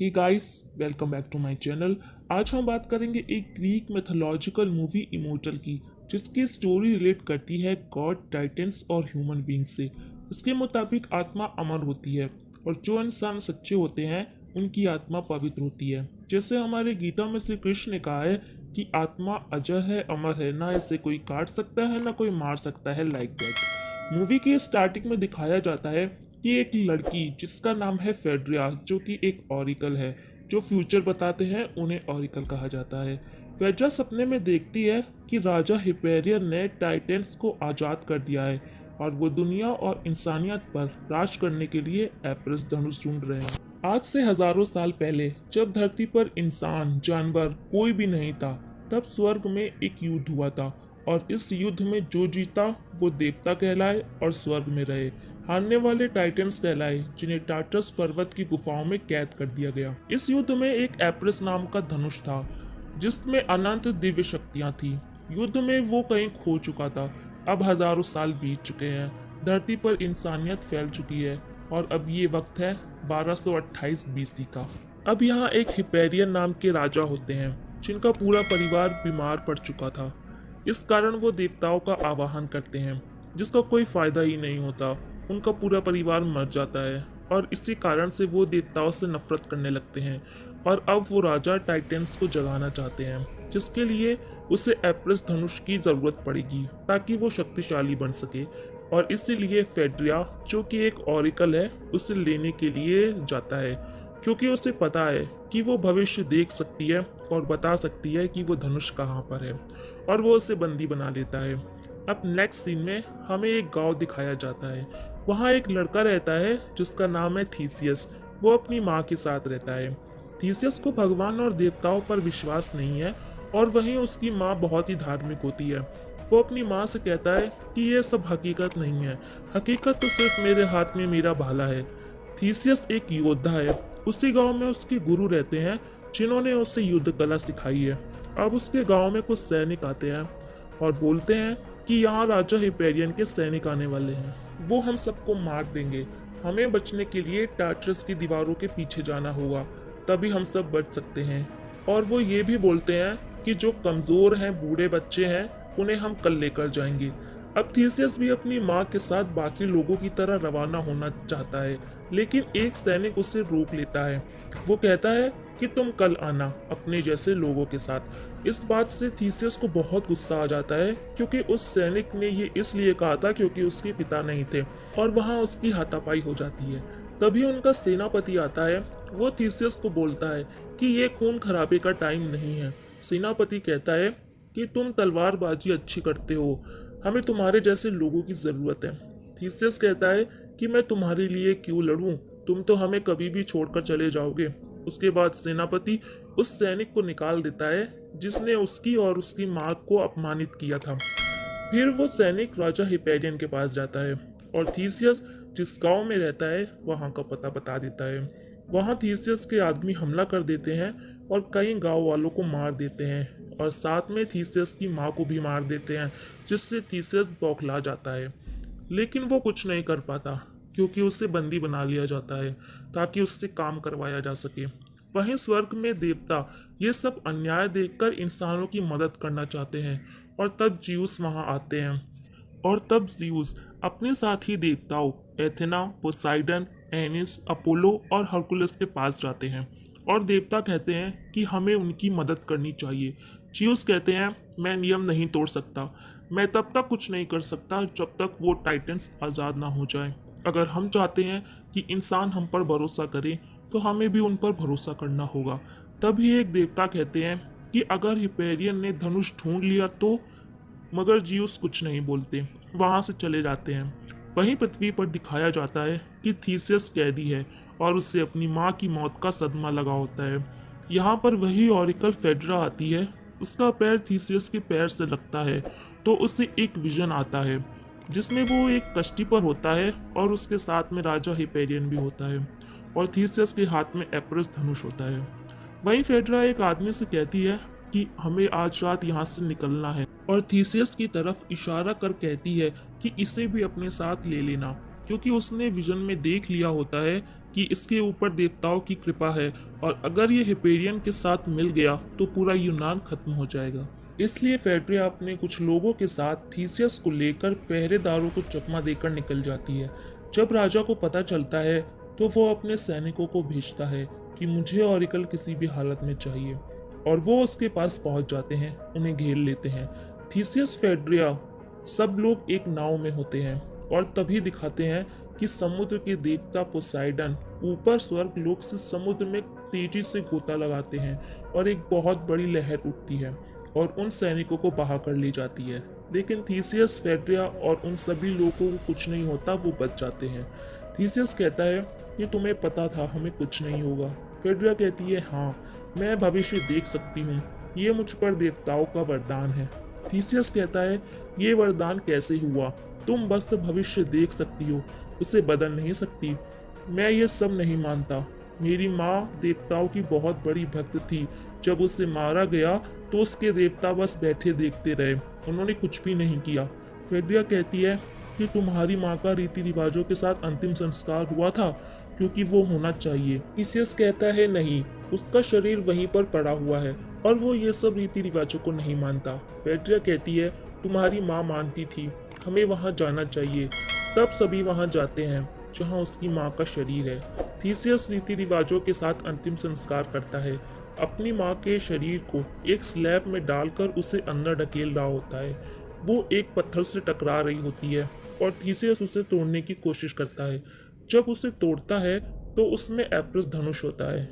Hey guys, welcome back to my channel. आज हम बात करेंगे एक ग्रीक मैथोलॉजिकल मूवी इमोर्टल की, जिसकी स्टोरी रिलेट करती है गॉड, टाइटन्स और ह्यूमन बींग से। इसके मुताबिक आत्मा अमर होती है और जो इंसान सच्चे होते हैं उनकी आत्मा पवित्र होती है। जैसे हमारे गीता में श्री कृष्ण ने कहा है कि आत्मा अजर है, अमर है, ना इसे कोई काट सकता है ना कोई मार सकता है। लाइक दैट मूवी की स्टार्टिंग में दिखाया जाता है कि एक लड़की जिसका नाम है फेड्रिया, जो कि एक ऑरिकल है, जो फ्यूचर बताते हैं उन्हें ऑरिकल कहा जाता है। फेड्रिया सपने में देखती है कि राजा हिपेरियन ने टाइटन्स को आज़ाद कर दिया है और वो दुनिया और इंसानियत पर राज करने के लिए एप्रस धनुष ढूंढ रहे हैं। आज से हजारों साल पहले जब धरती पर इंसान, जानवर कोई भी नहीं था, तब स्वर्ग में एक युद्ध हुआ था और इस युद्ध में जो जीता वो देवता कहलाए और स्वर्ग में रहे। हारने वाले टाइटन्स कहलाए, जिन्हें टार्टस पर्वत की गुफाओं में कैद कर दिया गया। इस युद्ध में एक एप्रस नाम का धनुष था जिसमें अनंत दिव्य शक्तियां थी। युद्ध में वो कहीं खो चुका था। अब हजारों साल बीत चुके हैं, धरती पर इंसानियत फैल चुकी है और अब ये वक्त है 1228 बीसी का। अब यहाँ एक हिपेरियन नाम के राजा होते हैं जिनका पूरा परिवार बीमार पड़ चुका था। इस कारण वो देवताओं का आवाहन करते हैं, जिसका कोई फायदा ही नहीं होता। उनका पूरा परिवार मर जाता है और इसी कारण से वो देवताओं से नफरत करने लगते हैं और अब वो राजा टाइटन्स को जगाना चाहते हैं, जिसके लिए उसे एप्रस धनुष की ज़रूरत पड़ेगी ताकि वो शक्तिशाली बन सके। और इसीलिए फेड्रिया, जो कि एक ऑरिकल है, उसे लेने के लिए जाता है, क्योंकि उसे पता है कि वो भविष्य देख सकती है और बता सकती है कि वो धनुष कहाँ पर है, और वो उसे बंदी बना लेता है। अब नेक्स्ट सीन में हमें एक गांव दिखाया जाता है। वहाँ एक लड़का रहता है जिसका नाम है थीसियस। वो अपनी माँ के साथ रहता है। थीसियस को भगवान और देवताओं पर विश्वास नहीं है और वहीं उसकी माँ बहुत ही धार्मिक होती है। वो अपनी माँ से कहता है कि ये सब हकीकत नहीं है, हकीकत तो सिर्फ मेरे हाथ में मेरा भाला है। थीसियस एक योद्धा है। उसी गांव में उसके गुरु रहते हैं जिन्होंने उसे युद्ध कला सिखाई है। अब उसके गांव में कुछ सैनिक आते हैं और बोलते हैं कि यहाँ राजा हिपेरियन के सैनिक आने वाले हैं, वो हम सबको मार देंगे। हमें बचने के लिए टार्टस की दीवारों के पीछे जाना होगा, तभी हम सब बच सकते हैं। और वो ये भी बोलते हैं कि जो कमज़ोर हैं, बूढ़े बच्चे हैं, उन्हें हम कल लेकर जाएंगे। अब थीसियस भी अपनी माँ के साथ बाकी लोगों की तरह रवाना होना चाहता है, लेकिन एक सैनिक उसे रोक लेता है। वो कहता है कि तुम कल आना अपने जैसे लोगों के साथ। इस बात से थीसियस को बहुत गुस्सा आ जाता है, क्योंकि उस सैनिक ने ये इसलिए कहा था क्योंकि उसके पिता नहीं थे, और वहाँ उसकी हाथापाई हो जाती है। तभी उनका सेनापति आता है। वो थीसियस को बोलता है कि ये खून खराबे का टाइम नहीं है। सेनापति कहता है कि तुम तलवारबाजी अच्छी करते हो, हमें तुम्हारे जैसे लोगों की ज़रूरत है। थीसियस कहता है कि मैं तुम्हारे लिए क्यों लड़ूं, तुम तो हमें कभी भी छोड़कर चले जाओगे। उसके बाद सेनापति उस सैनिक को निकाल देता है जिसने उसकी और उसकी माँ को अपमानित किया था। फिर वो सैनिक राजा हिपेरियन के पास जाता है और थीसियस जिस गांव में रहता है वहाँ का पता बता देता है। वहाँ थीसियस के आदमी हमला कर देते हैं और कई गांव वालों को मार देते हैं और साथ में थीसियस की माँ को भी मार देते हैं, जिससे थीसियस बौखला जाता है। लेकिन वो कुछ नहीं कर पाता क्योंकि उसे बंदी बना लिया जाता है ताकि उससे काम करवाया जा सके। वहीं स्वर्ग में देवता ये सब अन्याय देखकर इंसानों की मदद करना चाहते हैं और तब ज्यूस वहां आते हैं। और तब ज्यूस अपने साथी देवताओं एथेना, पोसाइडन, एनिस, अपोलो और हरकुलस के पास जाते हैं और देवता कहते हैं कि हमें उनकी मदद करनी चाहिए। ज्यूस कहते हैं मैं नियम नहीं तोड़ सकता, मैं तब तक कुछ नहीं कर सकता जब तक वो टाइटन्स आज़ाद ना हो जाए। अगर हम चाहते हैं कि इंसान हम पर भरोसा करे तो हमें भी उन पर भरोसा करना होगा। तभी एक देवता कहते हैं कि अगर हिपेरियन ने धनुष ढूंढ लिया तो, मगर जियूस कुछ नहीं बोलते, वहाँ से चले जाते हैं। वहीं पृथ्वी पर दिखाया जाता है कि थीसियस कैदी है और उससे अपनी माँ की मौत का सदमा लगा होता है। यहाँ पर वही ऑरिकल फेड्रा आती है। उसका पैर थीसियस के पैर से लगता है तो उसे एक विजन आता है जिसमें वो एक कश्ती पर होता है और उसके साथ में राजा हिपेरियन भी होता है और थीसियस के हाथ में एप्रस धनुष होता है। वहीं फेड्रा एक आदमी से कहती है कि हमें आज रात यहाँ से निकलना है और थीसियस की तरफ इशारा कर कहती है कि इसे भी अपने साथ ले लेना, क्योंकि उसने विजन में देख लिया होता है कि इसके ऊपर देवताओं की कृपा है और अगर ये हिपेरियन के साथ मिल गया तो पूरा यूनान खत्म हो जाएगा। इसलिए फेड्रिया अपने कुछ लोगों के साथ थीसियस को लेकर पहरेदारों को चकमा देकर निकल जाती है। जब राजा को पता चलता है तो वो अपने सैनिकों को भेजता है कि मुझे ऑरिकल किसी भी हालत में चाहिए, और वो उसके पास पहुंच जाते हैं, उन्हें घेर लेते हैं। थीसियस, फेड्रिया, सब लोग एक नाव में होते हैं और तभी दिखाते हैं कि समुद्र के देवता पोसाइडन ऊपर स्वर्ग लोक से समुद्र में तेजी से गोता लगाते हैं और एक बहुत बड़ी लहर उठती है और उन सैनिकों को बहा कर ले जाती है। लेकिन थीसियस, फेड्रिया और उन सभी लोगों को कुछ नहीं होता, वो बच जाते हैं। थीसियस कहता है कि तुम्हें पता था हमें कुछ नहीं होगा। फेड्रिया कहती है हाँ, मैं भविष्य देख सकती हूँ, ये मुझ पर देवताओं का वरदान है। थीसियस कहता है ये वरदान कैसे हुआ? तुम बस भविष्य देख सकती हो, उसे बदल नहीं सकती। मैं ये सब नहीं मानता। मेरी माँ देवताओं की बहुत बड़ी भक्त थी। जब उसे मारा गया तो उसके देवता बस बैठे देखते रहे, उन्होंने कुछ भी नहीं किया। फेड्रिया कहती है कि तुम्हारी माँ का रीति रिवाजों के साथ अंतिम संस्कार हुआ था क्योंकि वो होना चाहिए। थीसियस कहता है नहीं, उसका शरीर वहीं पर पड़ा हुआ है और वो ये सब रीति रिवाजों को नहीं मानता। फेड्रिया कहती है तुम्हारी माँ मानती थी, हमें वहाँ जाना चाहिए। तब सभी वहाँ जाते हैं जहाँ उसकी माँ का शरीर है। थीसियस रीति रिवाजों के साथ अंतिम संस्कार करता है। अपनी माँ के शरीर को एक स्लैब में डालकर उसे अंदर ढकेल रहा होता है। वो एक पत्थर से टकरा रही होती है और थीसियस उसे तोड़ने की कोशिश करता है। जब उसे तोड़ता है तो उसमें एप्रस धनुष होता है।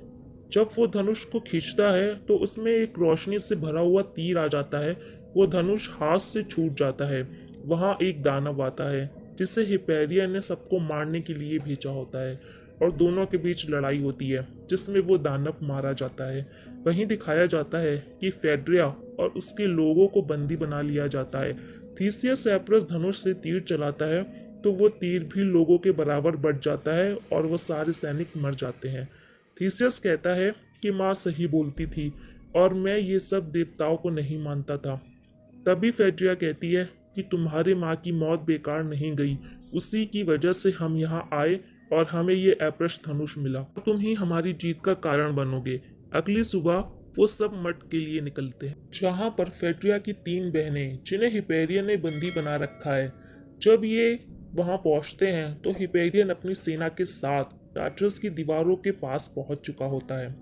जब वो धनुष को खींचता है तो उसमें एक रोशनी से भरा हुआ तीर आ जाता है। वो धनुष हाथ से छूट जाता है। वहाँ एक दानव आता है जिसे हिपेरियन ने सबको मारने के लिए भेजा होता है और दोनों के बीच लड़ाई होती है जिसमें वो दानव मारा जाता है। वहीं दिखाया जाता है कि फेड्रिया और उसके लोगों को बंदी बना लिया जाता है। थीसियस एप्रस धनुष से तीर चलाता है तो वो तीर भी लोगों के बराबर बढ़ जाता है और वो सारे सैनिक मर जाते हैं। थीसियस कहता है कि माँ सही बोलती थी और मैं ये सब देवताओं को नहीं मानता था। तभी फेड्रिया कहती है कि तुम्हारे माँ की मौत बेकार नहीं गई, उसी की वजह से हम यहाँ आए और हमें ये एप्रस धनुष मिला। तुम ही हमारी जीत का कारण बनोगे। अगली सुबह वो सब मठ के लिए निकलते हैं जहाँ पर फेड्रिया की 3 बहनें जिन्हें हिपेरियन ने बंदी बना रखा है। जब ये वहाँ पहुँचते हैं तो हिपेरियन अपनी सेना के साथ टार्टरस की दीवारों के पास पहुँच चुका होता है।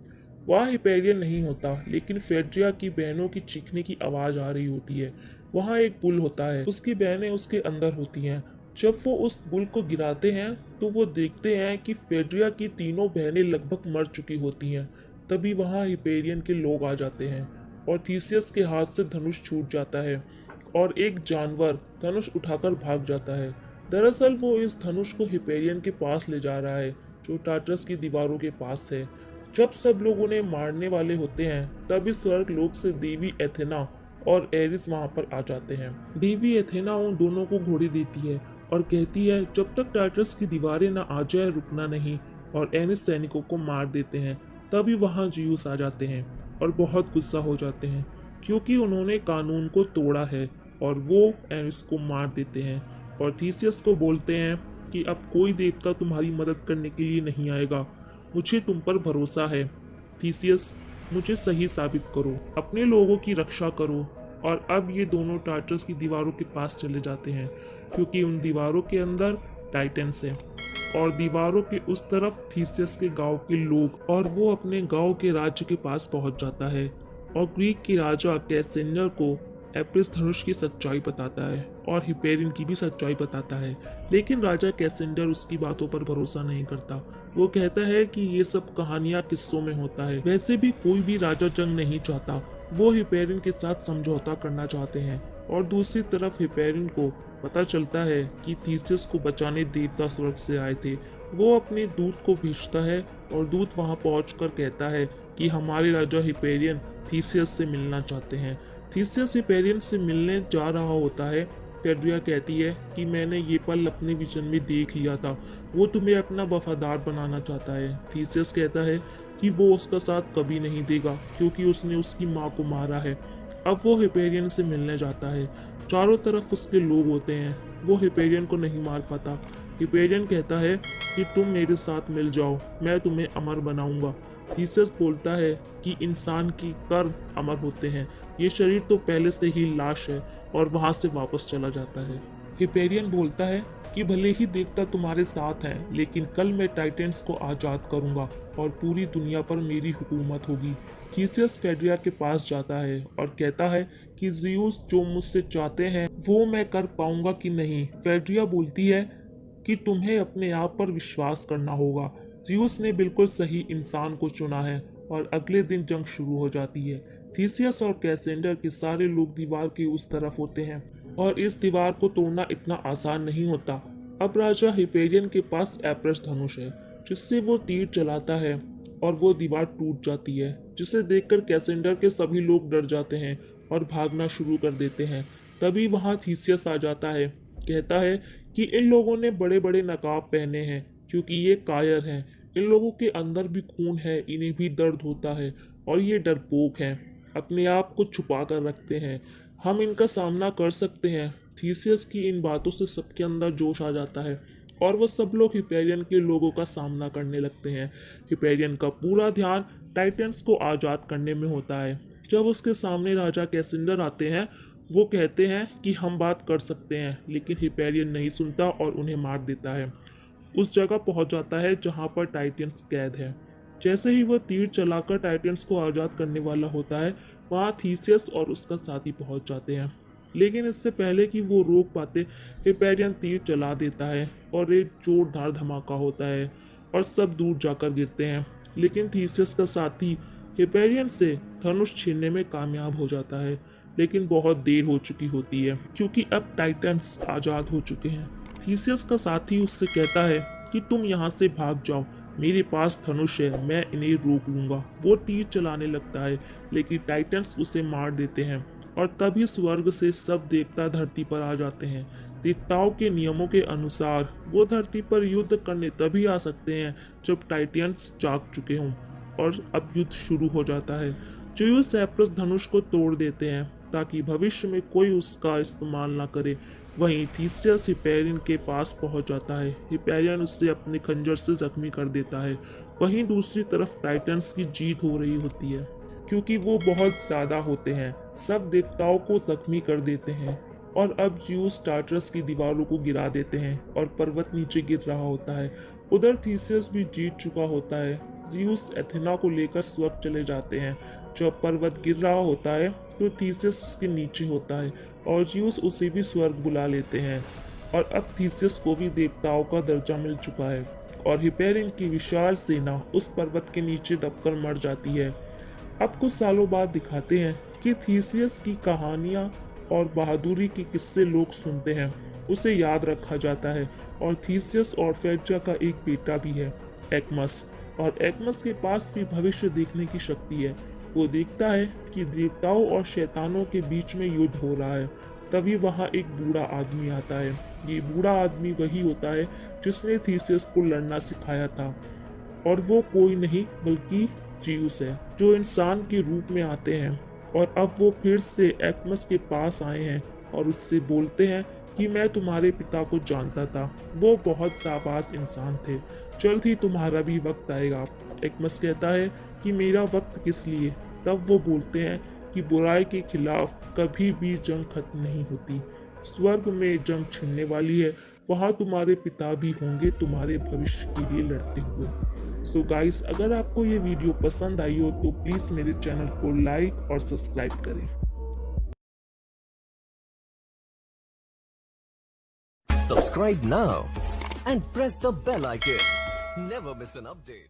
वहाँ हिपेरियन नहीं होता, लेकिन फेड्रिया की बहनों की चीखने की आवाज़ आ रही होती है। वहाँ एक बुल होता है, उसकी बहनें उसके अंदर होती हैं। जब वो उस बुल को गिराते हैं तो वो देखते हैं कि फेड्रिया की तीनों बहनें लगभग मर चुकी होती हैं। तभी वहाँ हिपेरियन के लोग आ जाते हैं और थीसियस के हाथ से धनुष छूट जाता है और एक जानवर धनुष उठाकर भाग जाता है। दरअसल वो इस धनुष को हिपेरियन के पास ले जा रहा है जो टार्टरस की दीवारों के पास है। जब सब लोग उन्हें मारने वाले होते हैं तभी स्वर्ग लोक से देवी एथेना और एरिस वहां पर आ जाते हैं। देवी एथेना उन दोनों को घोड़ी देती है और कहती है जब तक टार्टरस की दीवारें ना आ जाए रुकना नहीं, और एनिस सैनिकों को मार देते हैं। तभी वहां जियूस आ जाते हैं और बहुत गुस्सा हो जाते हैं क्योंकि उन्होंने कानून को तोड़ा है और वो एनिस को मार देते हैं और थीसियस को बोलते हैं कि अब कोई देवता तुम्हारी मदद करने के लिए नहीं आएगा, मुझे तुम पर भरोसा है। थीसियस, मुझे सही साबित करो, अपने लोगों की रक्षा करो। और अब ये दोनों टार्टरस की दीवारों के पास चले जाते हैं क्योंकि उन दीवारों के अंदर टाइटन्स है और दीवारों के उस तरफ थीसियस के गांव के लोग, और वो अपने गांव के राज्य के पास पहुंच जाता है और ग्रीक के राजा कैसेंजर को एप्रस धनुष की सच्चाई बताता है और हिपेरियन की भी सच्चाई बताता है। लेकिन राजा कैसेंजर उसकी बातों पर भरोसा नहीं करता। वो कहता है कि ये सब कहानियां किस्सों में होता है। वैसे भी कोई भी राजा जंग नहीं चाहता, वो हिपेरियन के साथ समझौता करना चाहते हैं। और दूसरी तरफ हिपेरियन को पता चलता है कि थीसियस को बचाने देवता स्वर्ग से आए थे। वो अपने दूत को भेजता है और दूत वहां पहुंचकर कहता है कि हमारे राजा हिपेरियन थीसियस से मिलना चाहते हैं। थीसियस हिपेरियन से मिलने जा रहा होता है। फेड्रिया कहती है कि मैंने ये पल अपने विजन में देख लिया था, वो तुम्हें अपना वफादार बनाना चाहता है। थीसियस कहता है कि वो उसका साथ कभी नहीं देगा क्योंकि उसने उसकी माँ को मारा है। अब वो हिपेरियन से मिलने जाता है। चारों तरफ उसके लोग होते हैं, वो हिपेरियन को नहीं मार पाता। हिपेरियन कहता है कि तुम मेरे साथ मिल जाओ, मैं तुम्हें अमर बनाऊंगा। थीसियस बोलता है कि इंसान की कर्म अमर होते हैं, ये शरीर तो पहले से ही लाश है, और वहां से वापस चला जाता है। हिपेरियन बोलता है कि भले ही देवता तुम्हारे साथ हैं, लेकिन कल मैं टाइटेंस को आज़ाद करूंगा और पूरी दुनिया पर मेरी हुकूमत होगी। थीसियस फेड्रिया के पास जाता है और कहता है कि ज़ियुस जो मुझसे चाहते हैं वो मैं कर पाऊंगा कि नहीं। फेड्रिया बोलती है कि तुम्हें अपने आप पर विश्वास करना होगा। ज़ियुस ने बिल्कुल सही इंसान को चुना है, और अगले दिन जंग शुरू हो जाती है। थीसियस और कैसेंडर के सारे लोग दीवार के उस तरफ होते हैं, और इस दीवार को तोड़ना इतना आसान नहीं होता। अब राजा हिपेरियन के पास एप्रस धनुष है, जिससे वो तीर चलाता है और वो दीवार टूट जाती है, जिसे देखकर कैसेंडर के सभी लोग डर जाते हैं और भागना शुरू कर देते हैं। तभी वहाँ थीसियस आ जाता है, कहता है कि इन लोगों ने बड़े बड़े नकाब पहने हैं क्योंकि ये कायर हैं। इन लोगों के अंदर भी खून है, इन्हें भी दर्द होता है, और ये डरपोक हैं, अपने आप को छुपा कर रखते हैं। हम इनका सामना कर सकते हैं। थीसियस की इन बातों से सबके अंदर जोश आ जाता है, और वह सब लोग हिपेरियन के लोगों का सामना करने लगते हैं। हिपेरियन का पूरा ध्यान टाइटन्स को आज़ाद करने में होता है। जब उसके सामने राजा कैसेंडर आते हैं, वो कहते हैं कि हम बात कर सकते हैं, लेकिन हिपेरियन नहीं सुनता और उन्हें मार देता है। उस जगह पहुंच जाता है जहां पर टाइटन्स कैद है। जैसे ही वह तीर चलाकर टाइटन्स को आज़ाद करने वाला होता है, वहां थीसियस और उसका साथी पहुंच जाते हैं। लेकिन इससे पहले कि वो रोक पाते, हिपेरियन तीर चला देता है और एक जोरदार धमाका होता है और सब दूर जाकर गिरते हैं। लेकिन थीसियस का साथी हिपेरियन से धनुष छीनने में कामयाब हो जाता है, लेकिन बहुत देर हो चुकी होती है क्योंकि अब टाइटन्स आज़ाद हो चुके हैं। थीसियस का साथी उससे कहता है कि तुम यहाँ से भाग जाओ, मेरे पास धनुष है, मैं इन्हें रोक लूंगा। वो तीर चलाने लगता है, लेकिन टाइटन्स उसे मार देते हैं, और तभी स्वर्ग से सब देवता धरती पर आ जाते हैं। देवताओं के नियमों के अनुसार वो धरती पर युद्ध करने तभी आ सकते हैं जब टाइटन्स जाग चुके हों, और अब युद्ध शुरू हो जाता है। ज़ियुस एप्रस धनुष को तोड़ देते हैं ताकि भविष्य में कोई उसका इस्तेमाल ना करे। वहीं थीसियस हिपेरियन के पास पहुंच जाता है। हिपेरियन उससे अपने खंजर से जख्मी कर देता है। वहीं दूसरी तरफ टाइटन्स की जीत हो रही होती है, क्योंकि वो बहुत ज़्यादा होते हैं, सब देवताओं को जख्मी कर देते हैं, और अब ज़ियुस टार्टरस की दीवारों को गिरा देते हैं और पर्वत नीचे गिर रहा होता है। उधर थीसियस भी जीत चुका होता है। ज़ियुस एथेना को लेकर स्वर्ग चले जाते हैं। जब पर्वत गिर रहा होता है तो थीसियस उसके नीचे होता है, और ज़ियुस उसे भी स्वर्ग बुला लेते हैं। और अब थीसियस को भी देवताओं का दर्जा मिल चुका है, और हिपेरियन की विशाल सेना उस पर्वत के नीचे दबकर मर जाती है। अब कुछ सालों बाद दिखाते हैं कि थीसियस की कहानियाँ और बहादुरी के किस्से लोग सुनते हैं, उसे याद रखा जाता है। और थीसियस और फेड्रिया का एक बेटा भी है, एक्मस, और एक्मस के पास भी भविष्य देखने की शक्ति है। वो देखता है कि देवताओं और शैतानों के बीच में युद्ध हो रहा है। तभी वहाँ एक बूढ़ा आदमी आता है। ये बूढ़ा आदमी वही होता है जिसने थीसियस को लड़ना सिखाया था, और वो कोई नहीं बल्कि ज़ियुस है, जो इंसान के रूप में आते हैं। और अब वो फिर से एक्मस के पास आए हैं और उससे बोलते हैं कि मैं तुम्हारे पिता को जानता था, वो बहुत जाबाज इंसान थे, जल्द ही तुम्हारा भी वक्त आएगा। एक्मस कहता है कि मेरा वक्त किस लिए। तब वो बोलते हैं कि बुराई के खिलाफ कभी भी जंग खत्म नहीं होती, स्वर्ग में जंग छिड़ने वाली है, वहाँ तुम्हारे पिता भी होंगे तुम्हारे भविष्य के लिए लड़ते हुए। सो गाइस, अगर आपको ये वीडियो पसंद आई हो तो प्लीज़ मेरे चैनल को लाइक और सब्सक्राइब करें। Subscribe now and press the bell icon. Never miss an update.